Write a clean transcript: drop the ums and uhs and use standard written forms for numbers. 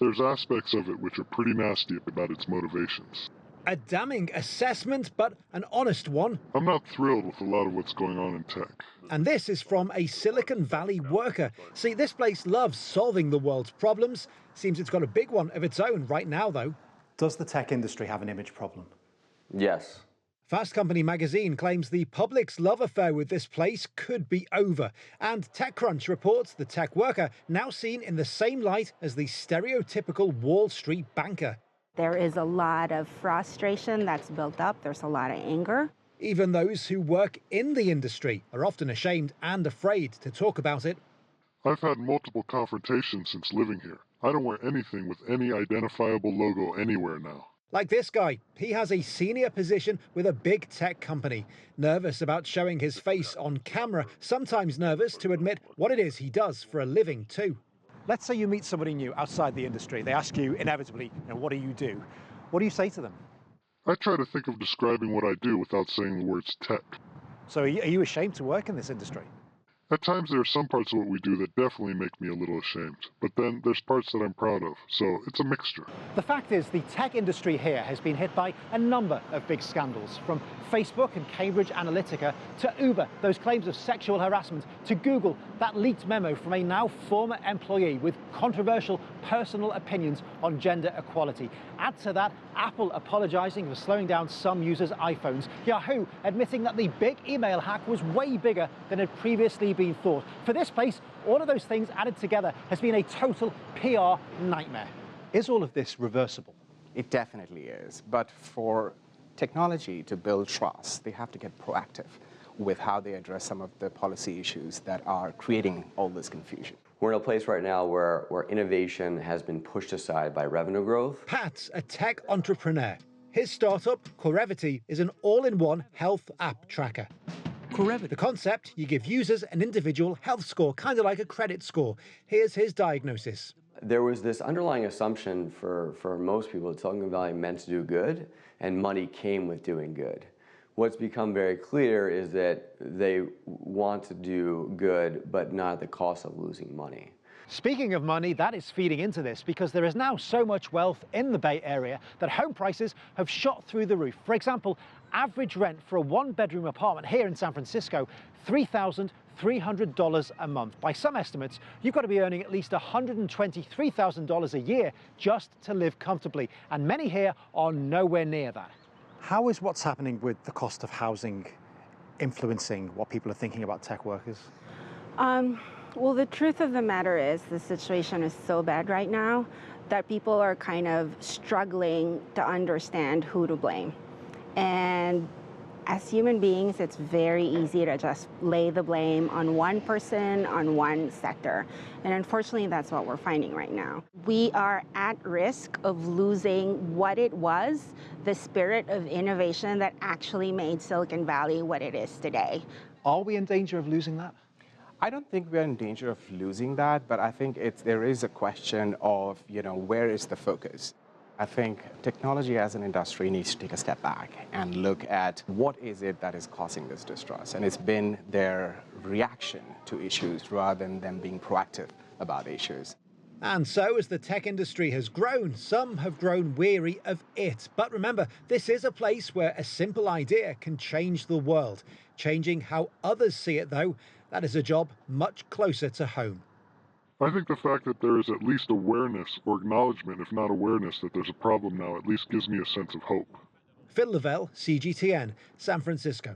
there's aspects of it which are pretty nasty about its motivations. A damning assessment, but an honest one. I'm not thrilled with a lot of what's going on in tech. And this is from a Silicon Valley worker. See, this place loves solving the world's problems. Seems it's got a big one of its own right now, though. Does the tech industry have an image problem? Yes. Fast Company magazine claims the public's love affair with this place could be over. And TechCrunch reports the tech worker now seen in the same light as the stereotypical Wall Street banker. There is a lot of frustration that's built up. There's a lot of anger. Even those who work in the industry are often ashamed and afraid to talk about it. I've had multiple confrontations since living here. I don't wear anything with any identifiable logo anywhere now. Like this guy, he has a senior position with a big tech company. Nervous about showing his face on camera, sometimes nervous to admit what it is he does for a living too. Let's say you meet somebody new outside the industry. They ask you inevitably, what do you do? What do you say to them? I try to think of describing what I do without saying the words tech. So are you ashamed to work in this industry? At times there are some parts of what we do that definitely make me a little ashamed, but then there's parts that I'm proud of, so it's a mixture. The fact is, the tech industry here has been hit by a number of big scandals, from Facebook and Cambridge Analytica to Uber, those claims of sexual harassment, to Google, that leaked memo from a now former employee with controversial personal opinions on gender equality. Add to that, Apple apologizing for slowing down some users' iPhones, Yahoo admitting that the big email hack was way bigger than had previously been thought. For this place, all of those things added together has been a total PR nightmare. Is all of this reversible? It definitely is, but for technology to build trust, they have to get proactive with how they address some of the policy issues that are creating all this confusion. We're in a place right now where innovation has been pushed aside by revenue growth. Pat's a tech entrepreneur. His startup, Corevity, is an all-in-one health app tracker. The concept, you give users an individual health score, kind of like a credit score. Here's his diagnosis. There was this underlying assumption for most people that Silicon Valley meant to do good, and money came with doing good. What's become very clear is that they want to do good, but not at the cost of losing money. Speaking of money, that is feeding into this because there is now so much wealth in the Bay Area that home prices have shot through the roof. For example, average rent for a one-bedroom apartment here in San Francisco, $3,300 a month. By some estimates, you've got to be earning at least $123,000 a year just to live comfortably, and many here are nowhere near that. How is what's happening with the cost of housing influencing what people are thinking about tech workers? Well, the truth of the matter is the situation is so bad right now that people are kind of struggling to understand who to blame. And as human beings, it's very easy to just lay the blame on one person, on one sector. And unfortunately, that's what we're finding right now. We are at risk of losing what it was, the spirit of innovation that actually made Silicon Valley what it is today. Are we in danger of losing that? I don't think we're in danger of losing that, but I think there is a question of, where is the focus? I think technology as an industry needs to take a step back and look at what is it that is causing this distrust. And it's been their reaction to issues rather than them being proactive about issues. And so, as the tech industry has grown, some have grown weary of it. But remember, this is a place where a simple idea can change the world. Changing how others see it, though, that is a job much closer to home. I think the fact that there is at least awareness or acknowledgement, if not awareness, that there's a problem now at least gives me a sense of hope. Phil Lavelle, CGTN, San Francisco.